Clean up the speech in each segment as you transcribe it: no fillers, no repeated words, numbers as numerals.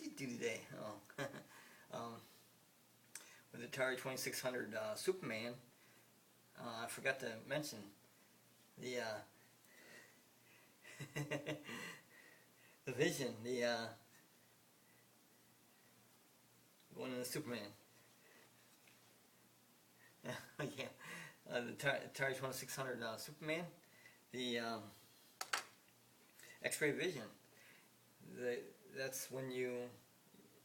did you do today? Oh, with the Atari 2600 Superman, I forgot to mention the the Vision, the one in the Superman. Yeah, the Atari 2600 Superman, the X-ray vision. That's when you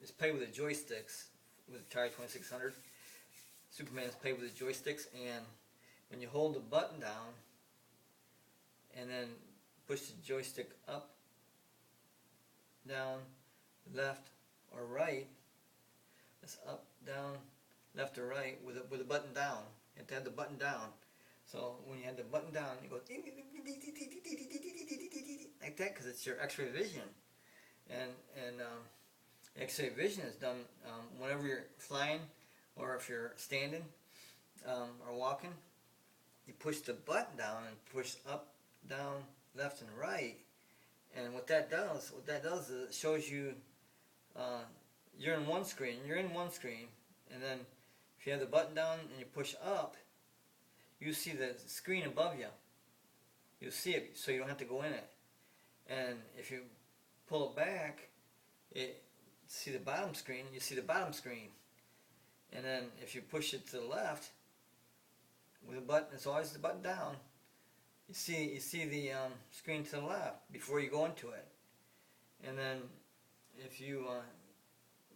it's played with the joysticks with the Atari 2600. Superman is played with the joysticks, and when you hold the button down and then push the joystick up, down, left, or right, it's up, down, left, or right with the button down. You have to have the button down. So when you have the button down, it goes like that because it's your X-ray vision. And X-ray vision is done whenever you're flying or if you're standing or walking. You push the button down and push up, down, left, and right. And what that does is it shows you you're in one screen. And then if you have the button down and you push up, you see the screen above you. You see it, so you don't have to go in it. And if you pull it back, you see the bottom screen. You see the bottom screen. And then if you push it to the left with a button, it's always the button down. You see the screen to the left before you go into it. And then if you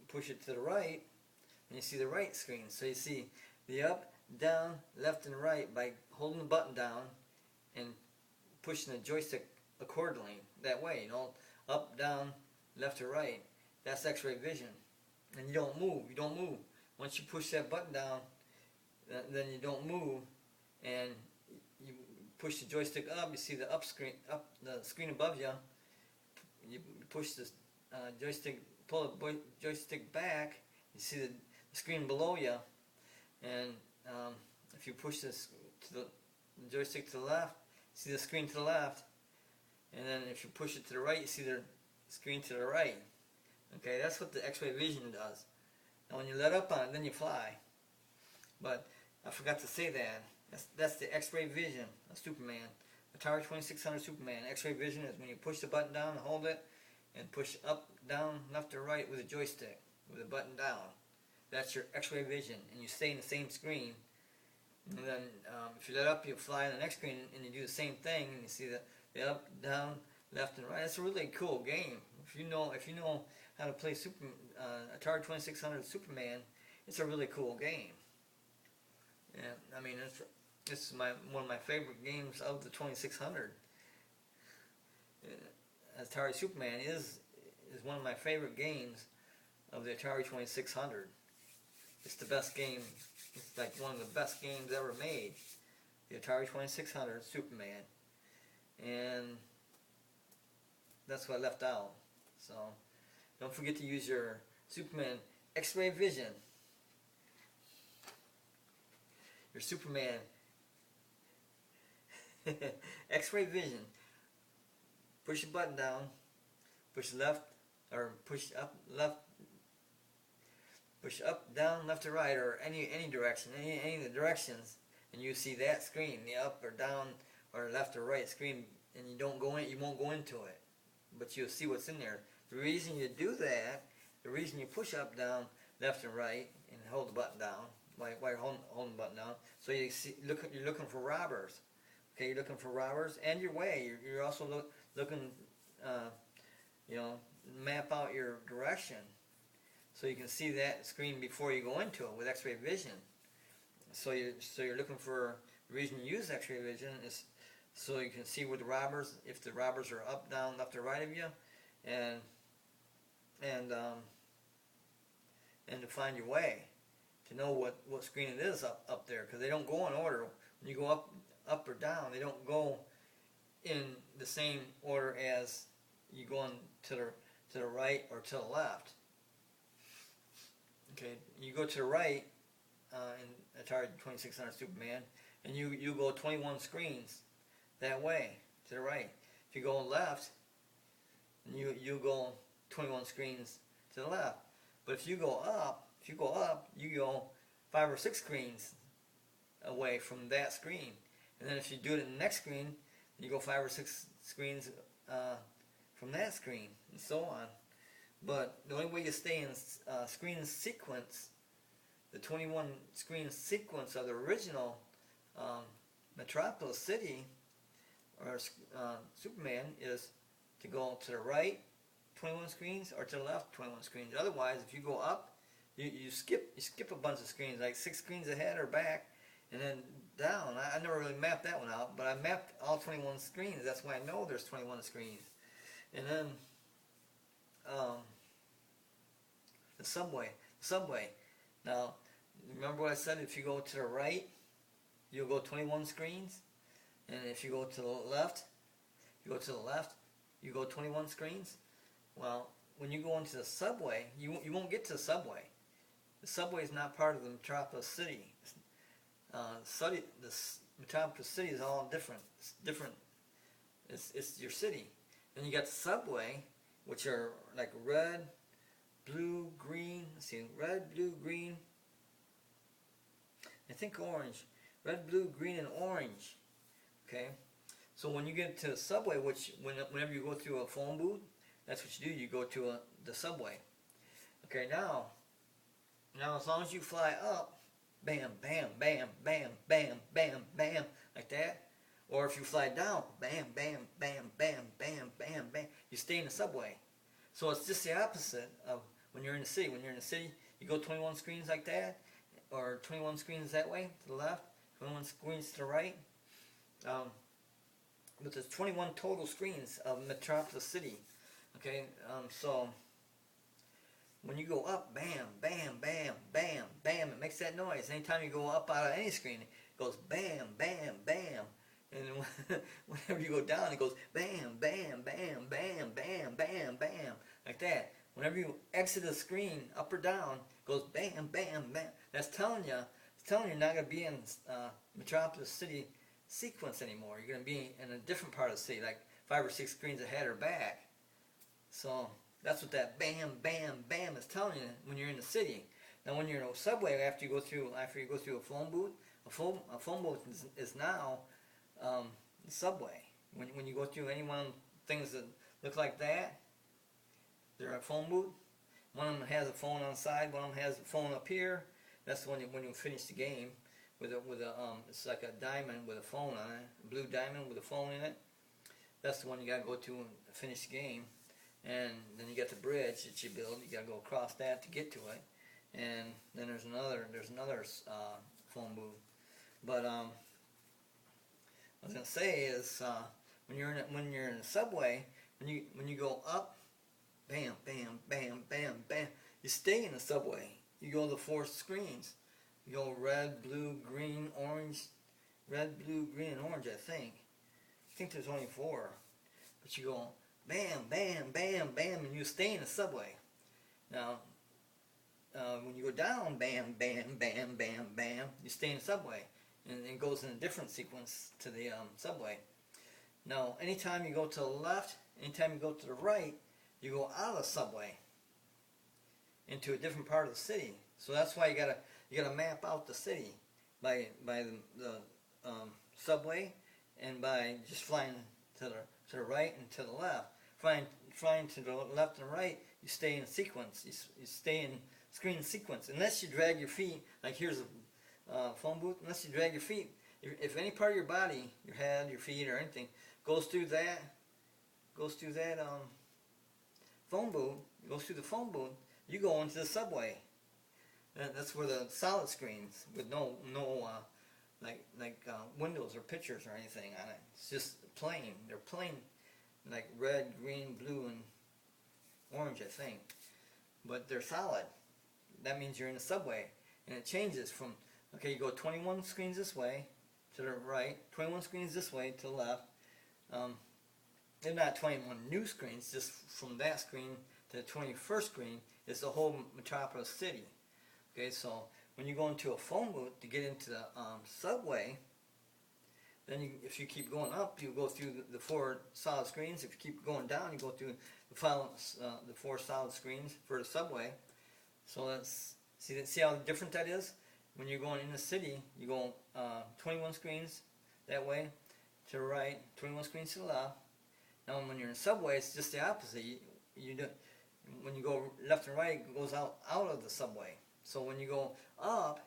push it to the right, and you see the right screen. So you see the up, down, left, and right by holding the button down and pushing the joystick accordingly that way. You know, up, down, left, or right. That's X-ray vision. And you don't move. Once you push that button down, then you don't move, and you push the joystick up. You see the the screen above you. You push the joystick, pull the joystick back. You see the screen below you, and if you push the joystick to the left, you see the screen to the left, and then if you push it to the right, you see the screen to the right. Okay, that's what the X-ray vision does. Now when you let up on it, then you fly. But I forgot to say that. That's the X-ray vision of Superman. Atari 2600 Superman. X-ray vision is when you push the button down and hold it, and push up, down, left, or right with a joystick, with the button down. That's your X-ray vision, and you stay in the same screen. And then if you let up, you fly on the next screen, and you do the same thing, and you see the up, down, left, and right. It's a really cool game. If you know how to play Atari 2600 Superman, it's a really cool game. And I mean, it's one of my favorite games of the 2600. Atari Superman is one of my favorite games of the Atari 2600. It's the best game. It's like one of the best games ever made. The Atari 2600 Superman. And that's what I left out. So don't forget to use your Superman X-ray vision. Your Superman X-ray vision. Push the button down, push left, or push up, left, push up, down, left, or right, or any direction, any of the directions, and you see that screen, the up or down or left or right screen, and you won't go into it, but you'll see what's in there. The reason you do that, the reason you push up, down, left, and right, and hold the button down, while you're holding the button down, so you're looking for robbers. Okay, you're looking for robbers, and your way. You're also looking, map out your direction, so you can see that screen before you go into it with X-ray vision. So you're looking for the reason you use X-ray vision is so you can see where the robbers, if the robbers are up, down, left, or right of you, and to find your way, to know what screen it is up there, because they don't go in order. When you go up or down, they don't go in the same order as you going to the right or to the left. Okay, you go to the right in Atari 2600 Superman, and you go 21 screens that way to the right. If you go left, and you go 21 screens to to the left. But if you go up, you go 5 or 6 screens away from that screen. And then if you do it in the next screen, you go 5 or 6 screens from that screen, and so on. But the only way you stay in screen sequence, the 21 screen sequence of the original Metropolis City or Superman, is to go to the right 21 screens or to the left 21 screens. Otherwise, if you go up, you skip a bunch of screens, like 6 screens ahead or back, and then down. I never really mapped that one out, but I mapped all 21 screens. That's why I know there's 21 screens. And then the subway. Now, remember what I said? If you go to the right, you'll go 21 screens, and if you go to the left, you go 21 screens. Well, when you go into the subway, you won't get to the subway. The subway is not part of the Metropolis City. The Metropolis City is all different. It's different. It's your city. Then you got the subway, which are like red, blue, green. Let's see, red, blue, green. I think orange. Red, blue, green, and orange. Okay. So when you get to the subway, which whenever you go through a phone booth, that's what you do. You go to the subway. Okay. Now, as long as you fly up, bam, bam, bam, bam, bam, bam, bam, like that. Or if you fly down, bam, bam, bam, bam, bam, bam, bam, you stay in the subway. So it's just the opposite of when you're in the city. When you're in the city, you go 21 screens like that, or 21 screens that way to the left, 21 screens to the right. But there's 21 total screens of Metropolis City. Okay, so when you go up, bam, bam, bam, bam, bam, it makes that noise. Anytime you go up out of any screen, it goes bam, bam, bam. And whenever you go down, it goes bam, bam, bam, bam, bam, bam, bam, like that. Whenever you exit a screen, up or down, it goes bam, bam, bam. That's telling you, you're not going to be in Metropolis City sequence anymore. You're going to be in a different part of the city, like 5 or 6 screens ahead or back. So that's what that bam, bam, bam is telling you when you're in the city. Now, when you're in a subway, after you go through a phone booth, a phone booth is now the subway. When you go through any one of the things that look like that, they're a phone booth. One of them has a phone on the side. One of them has a phone up here. That's when you finish the game with a it's like a diamond with a phone on it, a blue diamond with a phone in it. That's the one you gotta go to and finish the game. And then you got the bridge that you build. You gotta go across that to get to it. And then there's another phone booth. But I was gonna say is when you're in a subway, when you go up, bam, bam, bam, bam, bam, you stay in the subway. You go to the 4 screens. You go red, blue, green, orange. Red, blue, green, and orange, I think. I think there's only 4. But you go bam, bam, bam, bam, and you stay in the subway. Now, when you go down, bam, bam, bam, bam, bam, you stay in the subway. And it goes in a different sequence to the subway. Now, anytime you go to the left, anytime you go to the right, you go out of the subway into a different part of the city. So that's why you gotta map out the city by the subway and by just flying to the right and to the left. Flying to the left and right, you stay in sequence. You stay in screen sequence unless you drag your feet. Like here's a phone booth. Unless you drag your feet, if any part of your body, your head, your feet, or anything goes through that phone booth, goes through the phone booth, you go into the subway. That's where the solid screens with no windows or pictures or anything on it. It's just plain. They're plain, like red, green, blue, and orange, I think. But they're solid. That means you're in the subway, and it changes from you go 21 screens this way to the right, 21 screens this way to the left. They're not 21 new screens, just from that screen to the 21st screen is the whole Metropolis City. Okay, so when you go into a phone booth to get into the subway, Then if you keep going up, you go through the 4 solid screens. If you keep going down, you go through the 4 solid screens for the subway. So that's see how different that is. When you're going in the city, you go 21 screens that way to the right, 21 screens to the left. Now when you're in the subway, it's just the opposite. When you go left and right, it goes out of the subway. So when you go up,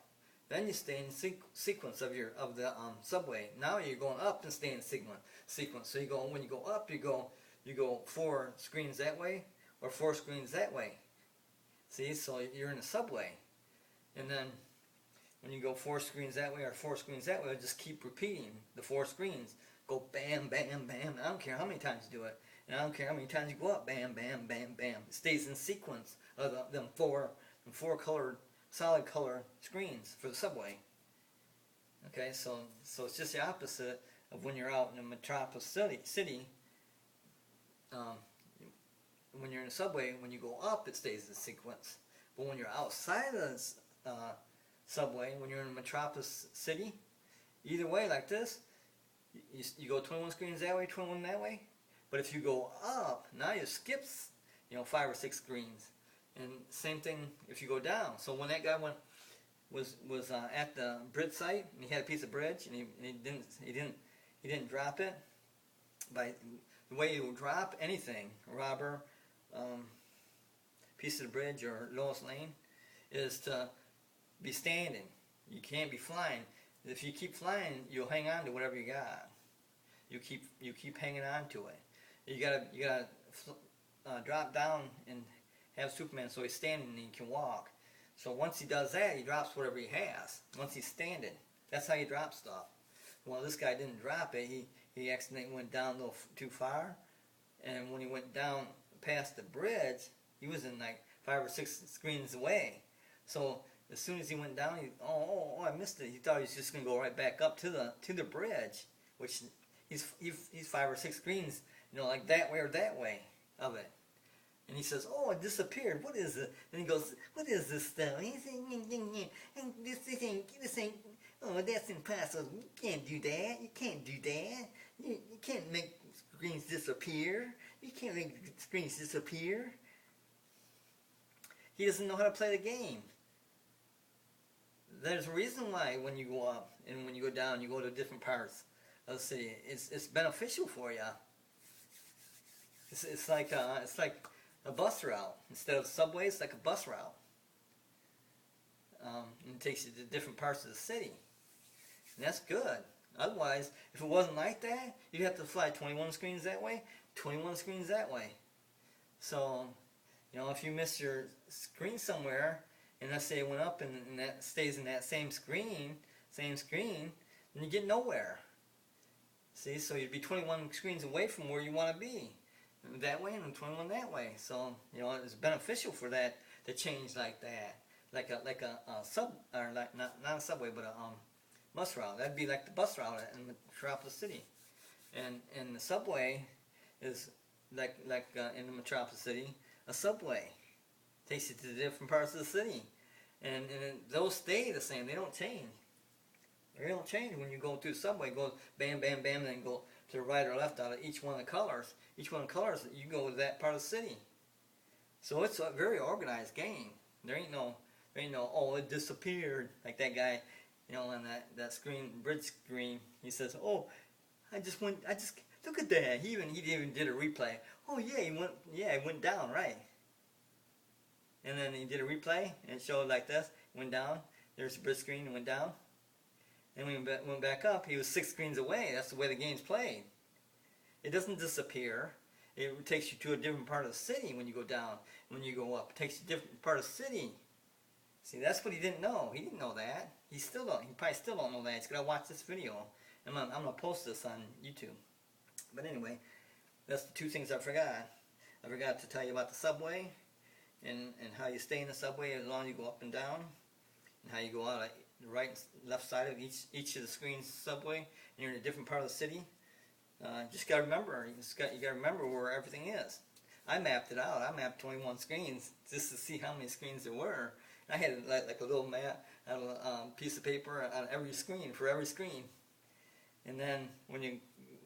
then you stay in sequence of the subway. Now you're going up and stay in sequence. So when you go up, you go 4 screens that way or 4 screens that way. See, so you're in the subway, and then when you go 4 screens that way or 4 screens that way, just keep repeating the 4 screens. Go bam, bam, bam. I don't care how many times you do it, and I don't care how many times you go up. Bam, bam, bam, bam. It stays in sequence of them four colored, solid color screens for the subway. Okay, so it's just the opposite of when you're out in a metropolis city. When you're in a subway, when you go up, it stays in sequence. But when you're outside of the subway, when you're in a metropolis city, either way, like this, you go 21 screens that way, 21 that way. But if you go up, now you skip, 5 or 6 screens. And same thing if you go down. So when that guy was at the bridge site, and he had a piece of bridge, and he didn't drop it. By the way you would drop anything, a robber, piece of the bridge or Lois Lane, is to be standing. You can't be flying. If you keep flying, you'll hang on to whatever you got. You keep hanging on to it. You gotta drop down and have Superman so he's standing and he can walk. So once he does that, he drops whatever he has. Once he's standing, that's how you drop stuff. Well, this guy didn't drop it. He accidentally went down a little too far, and when he went down past the bridge, he was in like 5 or 6 screens away. So as soon as he went down, I missed it. He thought he was just going to go right back up to the bridge, which he's 5 or 6 screens, like that way or that way of it. And he says, "Oh, it disappeared. What is it?" And he goes, "What is this stuff?" And he says, "This ain't. Oh, that's impossible. You can't do that. You can't do that. You can't make screens disappear. You can't make screens disappear." He doesn't know how to play the game. There's a reason why when you go up and when you go down, you go to different parts of the city. It's beneficial for you. It's like a bus route. Instead of subway, it's like a bus route. And it takes you to different parts of the city. And that's good. Otherwise, if it wasn't like that, you'd have to fly 21 screens that way, 21 screens that way. So, if you miss your screen somewhere, and let's say it went up and that stays in that same screen, then you get nowhere. See, so you'd be 21 screens away from where you want to be. That way and 21 that way. So, it's beneficial for that to change like that. Like a sub, or like not a subway, but a bus route. That'd be like the bus route in Metropolis City. And the subway is like in the Metropolis City, a subway takes you to the different parts of the city. And those stay the same. They don't change. They don't change when you go through the subway. It goes bam, bam, bam, and then go to the right or left out of each one of the colors. Each one of the colors, you go to that part of the city. So it's a very organized game. There ain't no, oh, it disappeared. Like that guy, on that screen, bridge screen, he says, "Oh, I just look at that." He even did a replay. "Oh yeah, it went down, right?" And then he did a replay, and it showed like this, went down, there's the bridge screen, and went down. And when he went back up, he was 6 screens away. That's the way the game's played. It doesn't disappear. It takes you to a different part of the city when you go down. When you go up, it takes you to a different part of the city. See, that's what he didn't know. He didn't know that. He probably still don't know that. He's got to watch this video. I'm going to post this on YouTube. But anyway, that's the 2 things I forgot. I forgot to tell you about the subway and how you stay in the subway as long as you go up and down, and how you go out the right and left side of each of the screens subway, and you're in a different part of the city. Just got to remember, you got to remember where everything is. I mapped it out. I mapped 21 screens just to see how many screens there were. I had like a little map, a piece of paper on every screen, for every screen. And then when you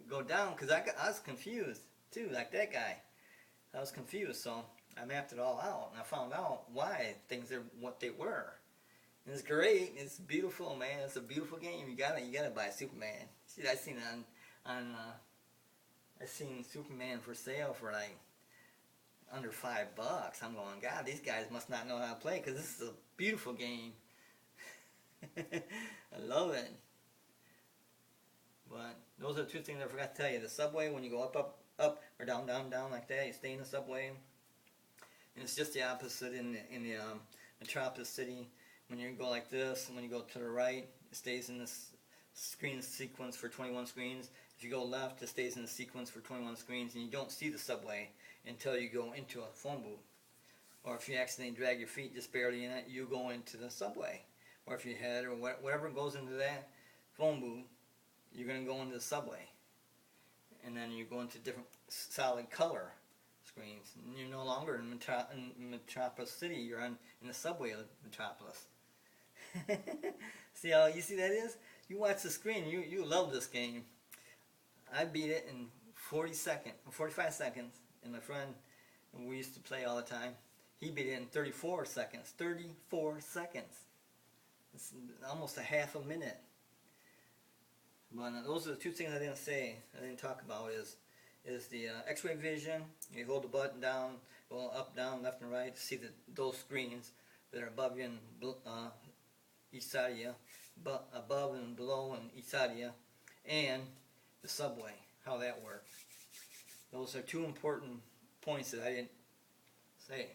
go down, because I was confused too, like that guy. I was confused, so I mapped it all out, and I found out why things are what they were. And it's great. It's beautiful, man. It's a beautiful game. You gotta buy Superman. See, I seen Superman for sale for like under $5. I'm going, God, these guys must not know how to play, because this is a beautiful game. I love it. But those are two things I forgot to tell you. The subway, when you go up, or down, down, down like that, you stay in the subway. And it's just the opposite in the Metropolis City. When you go like this, and when you go to the right, it stays in this screen sequence for 21 screens. If you go left, it stays in the sequence for 21 screens, and you don't see the subway until you go into a phone booth. Or if you accidentally drag your feet just barely in it, you go into the subway. Or if you head, or whatever goes into that phone booth, you're going to go into the subway. And then you go into different solid color screens. And you're no longer in Metropolis City, you're in the subway of Metropolis. See how easy that is? You watch the screen, you love this game. I beat it in 45 seconds, and my friend, we used to play all the time, he beat it in 34 seconds. 34 seconds. It's almost a half a minute. But those are the two things I didn't talk about is the X-ray vision. You hold the button down, go up, down, left and right to see those screens that are above you and each side of you, above and below and each side of you, and the subway, how that works. Those are two important points that I didn't say.